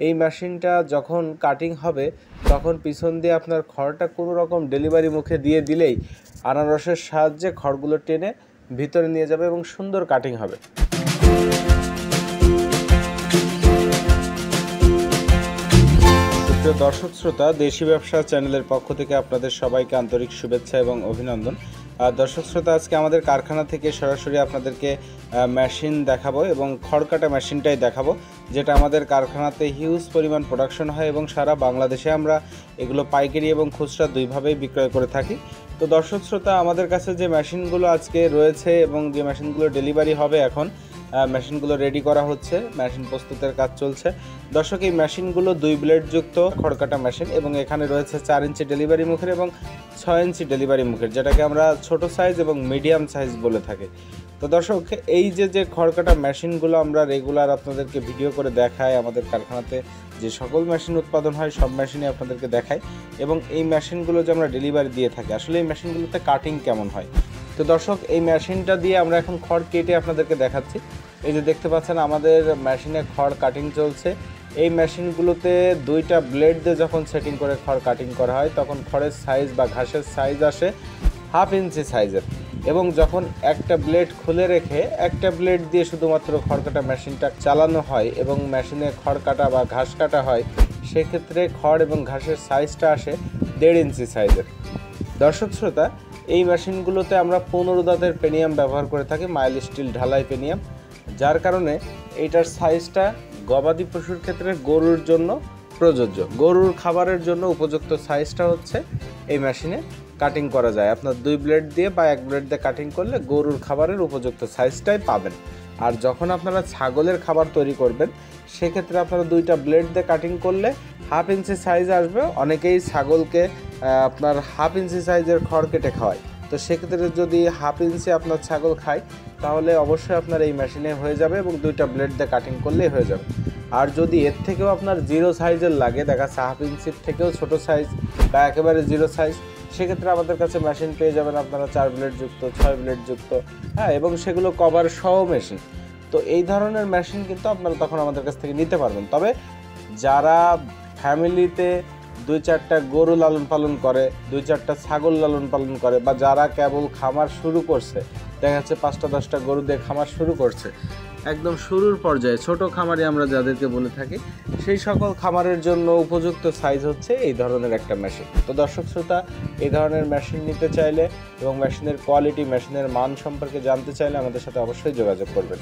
এই মেশিনটা যখন কাটিং হবে তখন পিছন দিয়ে আপনার খড়টা কোনো রকম ডেলিভারি মুখে দিয়ে দিলেই আনারসের সাহায্যে খড়গুলো টেনে ভিতরে নিয়ে যাবে এবং সুন্দর কাটিং হবে। প্রিয় দর্শক শ্রোতা, দেশি ব্যবসা চ্যানেলের পক্ষ থেকে আপনাদের সবাইকে আন্তরিক শুভেচ্ছা এবং অভিনন্দন। দর্শক শ্রোতা, আজকে আমাদের কারখানা থেকে সরাসরি আপনাদেরকে মেশিন দেখাবো এবং খড় কাটা মেশিনটাই দেখাবো, যেটা আমাদের কারখানাতে হিউজ পরিমাণ প্রোডাকশন হয় এবং সারা বাংলাদেশে আমরা এগুলো পাইকারি এবং খুচরা দুইভাবেই বিক্রয় করে থাকি। তো দর্শক শ্রোতা, আমাদের কাছে যে মেশিনগুলো আজকে রয়েছে এবং যে মেশিনগুলো ডেলিভারি হবে এখন মেশিনগুলো রেডি করা হচ্ছে, মেশিন প্রস্তুতের কাজ চলছে। দর্শক, এই মেশিনগুলো 2 ব্লেডযুক্ত খড়কাটা মেশিন এবং এখানে রয়েছে 4 ইঞ্চি ডেলিভারি মুখের এবং 6 ইঞ্চি ডেলিভারি মুখের, যেটাকে আমরা ছোট সাইজ এবং মিডিয়াম সাইজ বলে থাকি। তো দর্শক, এই যে খড়কাটা মেশিনগুলো আমরা রেগুলার আপনাদেরকে ভিডিও করে দেখাই, আমাদের কারখানাতে যে সকল মেশিন উৎপাদন হয় সব মেশিনই আপনাদেরকে দেখাই এবং এই মেশিনগুলো যে আমরা ডেলিভারি দিয়ে থাকি, আসলে এই মেশিনগুলোতে কাটিং কেমন হয়। তো দর্শক, এই মেশিনটা দিয়ে আমরা এখন খড় কেটে আপনাদেরকে দেখাচ্ছি। এই যে দেখতে পাচ্ছেন আমাদের মেশিনে খড় কাটিং চলছে। এই মেশিনগুলোতে 2টা ব্লেড দিয়ে যখন সেটিং করে খড় কাটিং করা হয় তখন খড়ের সাইজ বা ঘাসের সাইজ আসে 1/2 ইঞ্চি সাইজের, এবং যখন একটা ব্লেড খুলে রেখে একটা ব্লেড দিয়ে শুধুমাত্র খড় কাটা মেশিনটা চালানো হয় এবং মেশিনে খড় কাটা বা ঘাস কাটা হয়, সেক্ষেত্রে খড় এবং ঘাসের সাইজটা আসে 1.5 ইঞ্চি সাইজের। দর্শক শ্রোতা, এই মেশিনগুলোতে আমরা 15 দাঁতের পেনিয়াম ব্যবহার করে থাকি, মাইল স্টিল ঢালাই পেনিয়াম, যার কারণে এইটার সাইজটা গবাদি পশুর ক্ষেত্রে গরুর জন্য প্রযোজ্য। গরুর খাবারের জন্য উপযুক্ত সাইজটা হচ্ছে এই মেশিনে কাটিং করা যায়। আপনার 2 ব্লেড দিয়ে বা 1 ব্লেড দিয়ে কাটিং করলে গরুর খাবারের উপযুক্ত সাইজটাই পাবেন। আর যখন আপনারা ছাগলের খাবার তৈরি করবেন সেক্ষেত্রে আপনারা 2টা ব্লেড দিয়ে কাটিং করলে 1/2 ইঞ্চি সাইজ আসবে। অনেকেই ছাগলকে আপনার 1/2 ইঞ্চি সাইজের খড় কেটে খাওয়ায়, তো সেক্ষেত্রে যদি 1/2 ইঞ্চি আপনার ছাগল খায় তাহলে অবশ্যই আপনার এই মেশিনে হয়ে যাবে এবং 2টা ব্লেড দিয়ে কাটিং করলেই হয়ে যাবে। আর যদি এর থেকেও আপনার 0 সাইজের লাগে, দেখা যাচ্ছে 1/2 ইঞ্চির থেকেও ছোট সাইজ বা একেবারে 0 সাইজ, সেক্ষেত্রে আমাদের কাছে মেশিন পেয়ে যাবেন আপনারা 4 ব্লেড যুক্ত, 6 ব্লেড যুক্ত, হ্যাঁ, এবং সেগুলো কভার সহ মেশিন। তো এই ধরনের মেশিন কিন্তু আপনারা তখন আমাদের কাছ থেকে নিতে পারবেন। তবে যারা ফ্যামিলিতে 2-4টা গরু লালন পালন করে, 2-4টা ছাগল লালন পালন করে, বা যারা কেবল খামার শুরু করছে, দেখা যাচ্ছে 5টা-10টা গরু দিয়ে খামার শুরু করছে, একদম শুরুর পর্যায়ে ছোট খামারি আমরা যাদেরকে বলে থাকি, সেই সকল খামারের জন্য উপযুক্ত সাইজ হচ্ছে এই ধরনের একটা মেশিন। তো দর্শক শ্রোতা, এই ধরনের মেশিন নিতে চাইলে এবং মেশিনের কোয়ালিটি, মেশিনের মান সম্পর্কে জানতে চাইলে আমাদের সাথে অবশ্যই যোগাযোগ করবেন।